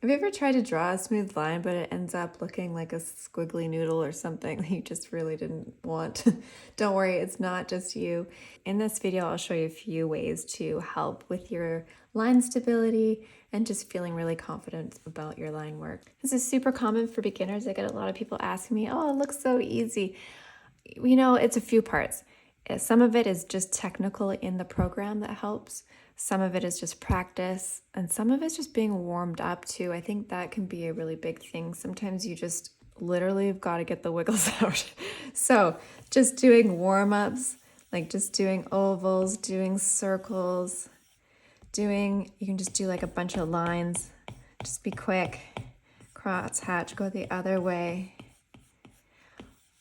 Have you ever tried to draw a smooth line, but it ends up looking like a squiggly noodle or something that you just really didn't want? Don't worry, it's not just you. In this video, I'll show you a few ways to help with your line stability and just feeling really confident about your line work. This is super common for beginners. I get a lot of people asking me, oh, it looks so easy. You know, it's a few parts. Some of it is just technical in the program that helps. Some of it is just practice, and some of it's just being warmed up too. I think that can be a really big thing. Sometimes you just literally have got to get the wiggles out. So just doing warm-ups, like just doing ovals, doing circles, you can just do like a bunch of lines. Just be quick. Cross hatch, go the other way.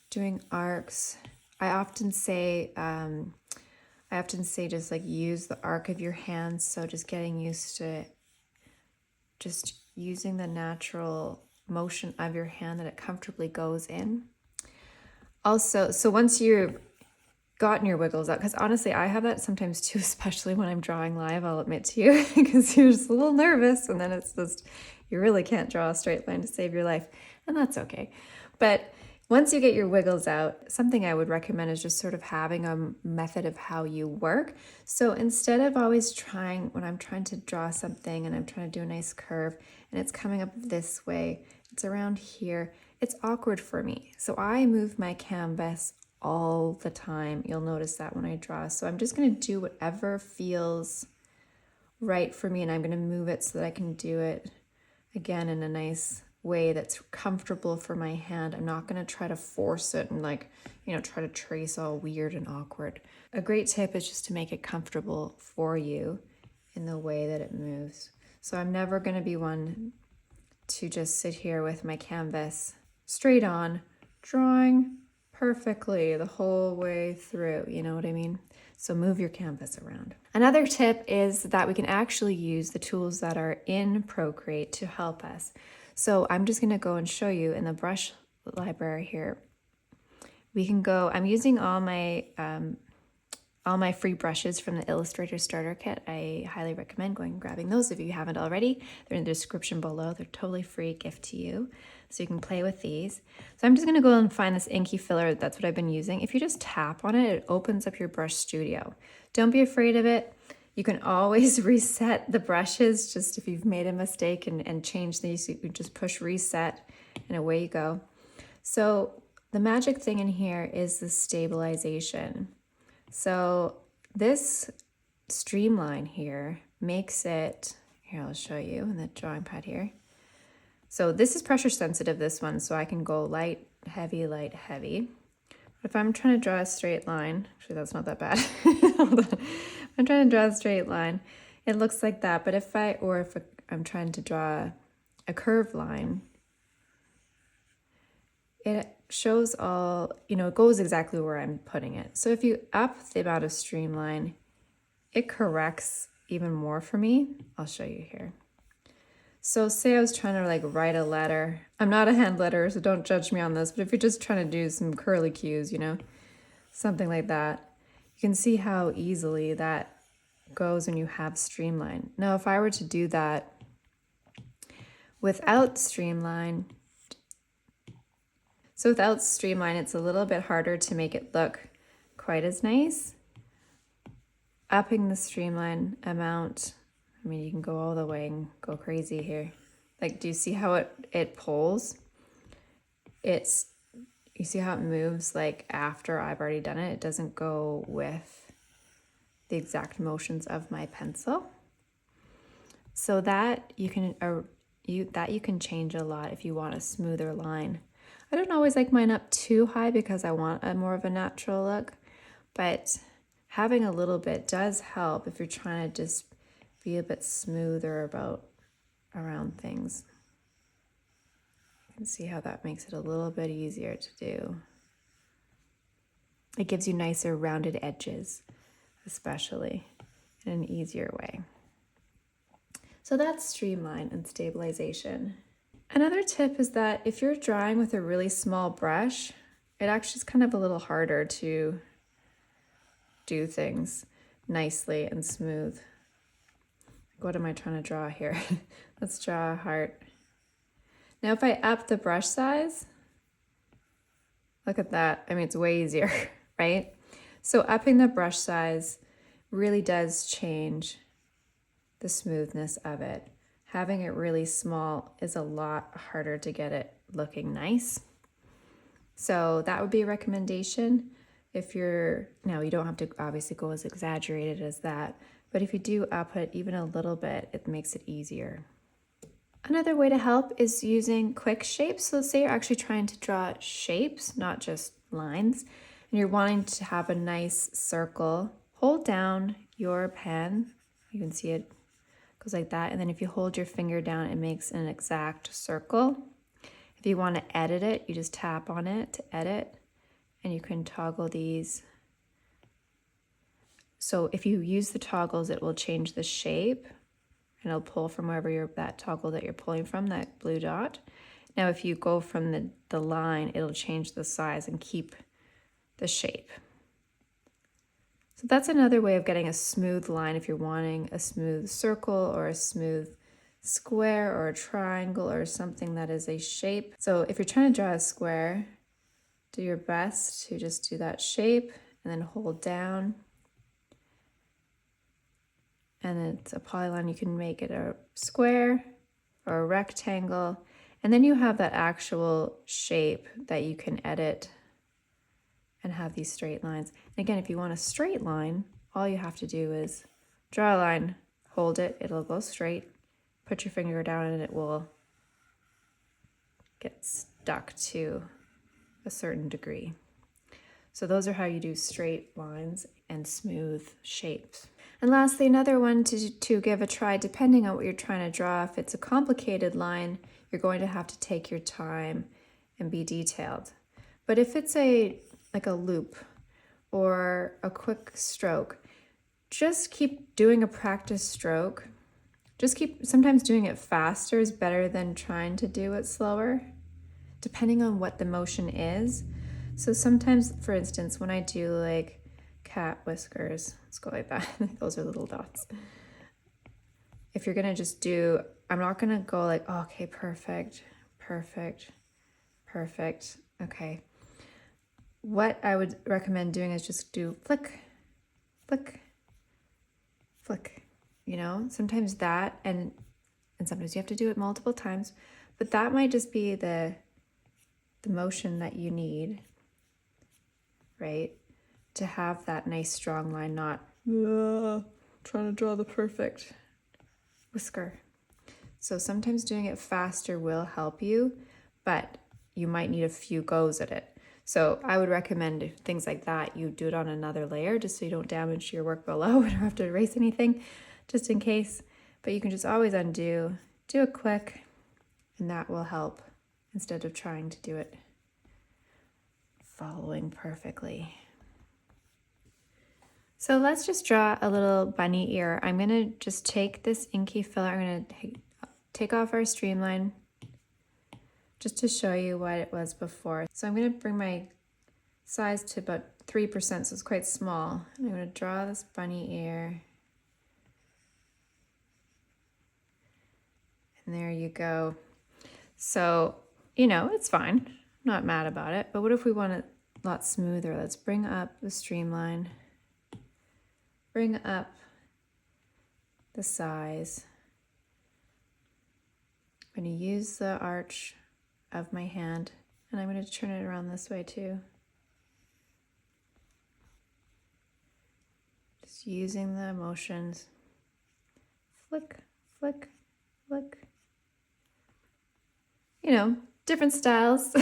Doing arcs. I often say just like use the arc of your hands. So just getting used to just using the natural motion of your hand that it comfortably goes in. Also, so once you've gotten your wiggles out, because honestly, I have that sometimes too, especially when I'm drawing live, I'll admit to you, because you're just a little nervous and then it's just, you really can't draw a straight line to save your life, and that's okay. But once you get your wiggles out, something I would recommend is just sort of having a method of how you work. So instead of always trying, when I'm trying to draw something and I'm trying to do a nice curve and it's coming up this way, it's around here, it's awkward for me. So I move my canvas all the time. You'll notice that when I draw. So I'm just going to do whatever feels right for me, and I'm going to move it so that I can do it again in a nice way that's comfortable for my hand. I'm not going to try to force it and like, you know, try to trace all weird and awkward. A great tip is just to make it comfortable for you in the way that it moves. So I'm never going to be one to just sit here with my canvas straight on, drawing perfectly the whole way through, you know what I mean? So move your canvas around. Another tip is that we can actually use the tools that are in Procreate to help us. So I'm just gonna go and show you in the brush library here. We can go, I'm using all my free brushes from the Illustrator starter kit. I highly recommend going and grabbing those if you haven't already. They're in the description below. They're totally free, gift to you. So you can play with these. So I'm just gonna go and find this inky filler. That's what I've been using. If you just tap on it, it opens up your brush studio. Don't be afraid of it. You can always reset the brushes, just if you've made a mistake and change these, you can just push reset and away you go. So the magic thing in here is the stabilization. So this StreamLine here makes it, here I'll show you in the drawing pad here. So this is pressure sensitive, this one, so I can go light, heavy, light, heavy. But if I'm trying to draw a straight line, actually that's not that bad. Hold on. I'm trying to draw a straight line, it looks like that. But if I'm trying to draw a curved line, it shows all, you know, it goes exactly where I'm putting it. So if you up the amount of StreamLine, it corrects even more for me. I'll show you here. So say I was trying to like write a letter. I'm not a hand letterer, so don't judge me on this, but if you're just trying to do some curly cues, you know, something like that, you can see how easily that goes when you have StreamLine. Now, if I were to do that without StreamLine, it's a little bit harder to make it look quite as nice. Upping the StreamLine amount, I mean, you can go all the way and go crazy here. Like, do you see how it pulls? You see how it moves like after I've already done it? It doesn't go with the exact motions of my pencil. So that you can change a lot if you want a smoother line. I don't always like mine up too high because I want a more of a natural look, but having a little bit does help if you're trying to just be a bit smoother around things. You can see how that makes it a little bit easier to do. It gives you nicer rounded edges, especially in an easier way. So that's StreamLine and stabilization. Another tip is that if you're drawing with a really small brush, it actually is kind of a little harder to do things nicely and smooth. what am I trying to draw here? Let's draw a heart. Now if I up the brush size, look at that. I mean, it's way easier, right? So upping the brush size really does change the smoothness of it. Having it really small is a lot harder to get it looking nice. So that would be a recommendation. If you're, now you don't have to obviously go as exaggerated as that, but if you do up it even a little bit, it makes it easier. Another way to help is using quick shapes. So let's say you're actually trying to draw shapes, not just lines, and you're wanting to have a nice circle. Hold down your pen. You can see it goes like that. And then if you hold your finger down, it makes an exact circle. If you want to edit it, you just tap on it to edit, and you can toggle these. So if you use the toggles, it will change the shape, and it'll pull from wherever that toggle that you're pulling from, that blue dot. Now, if you go from the line, it'll change the size and keep the shape. So that's another way of getting a smooth line if you're wanting a smooth circle or a smooth square or a triangle or something that is a shape. So if you're trying to draw a square, do your best to just do that shape and then hold down. And it's a polyline. You can make it a square or a rectangle. And then you have that actual shape that you can edit and have these straight lines. And again, if you want a straight line, all you have to do is draw a line, hold it, it'll go straight, put your finger down and it will get stuck to a certain degree. So those are how you do straight lines and smooth shapes. And lastly, another one to give a try, depending on what you're trying to draw. If it's a complicated line, you're going to have to take your time and be detailed. But if it's like a loop or a quick stroke, just keep doing a practice stroke. Sometimes doing it faster is better than trying to do it slower, depending on what the motion is. So sometimes, for instance, when I do like cat whiskers, let's go like that. Those are little dots. If you're gonna just do, I'm not gonna go like, oh, okay, perfect, perfect, perfect. Okay. What I would recommend doing is just do flick, flick, flick, you know, sometimes that, and sometimes you have to do it multiple times, but that might just be the motion that you need, right? To have that nice strong line, not trying to draw the perfect whisker. So sometimes doing it faster will help you, but you might need a few goes at it. So I would recommend things like that, you do it on another layer just so you don't damage your work below and don't have to erase anything just in case. But you can just always undo, do it quick, and that will help instead of trying to do it following perfectly. So let's just draw a little bunny ear. I'm gonna just take this inky filler, I'm gonna take off our StreamLine just to show you what it was before. So I'm gonna bring my size to about 3%, so it's quite small. And I'm gonna draw this bunny ear. And there you go. So, you know, it's fine. I'm not mad about it, but what if we want it a lot smoother? Let's bring up the StreamLine, bring up the size. I'm gonna use the arch of my hand, and I'm going to turn it around this way too. Just using the motions. Flick, flick, flick. You know, different styles.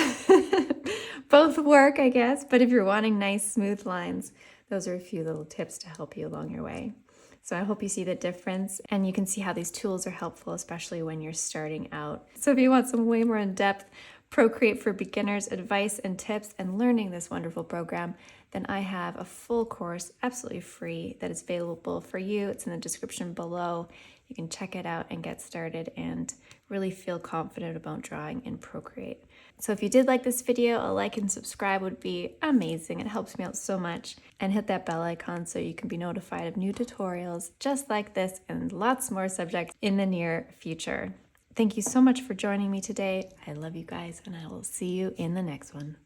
Both work, I guess, but if you're wanting nice, smooth lines, those are a few little tips to help you along your way. So I hope you see the difference, and you can see how these tools are helpful, especially when you're starting out. So if you want some way more in-depth Procreate for beginners advice and tips and learning this wonderful program, then I have a full course, absolutely free, that is available for you. It's in the description below. You can check it out and get started and really feel confident about drawing in Procreate. So if you did like this video, a like and subscribe would be amazing. It helps me out so much. And hit that bell icon so you can be notified of new tutorials just like this and lots more subjects in the near future. Thank you so much for joining me today. I love you guys, and I will see you in the next one.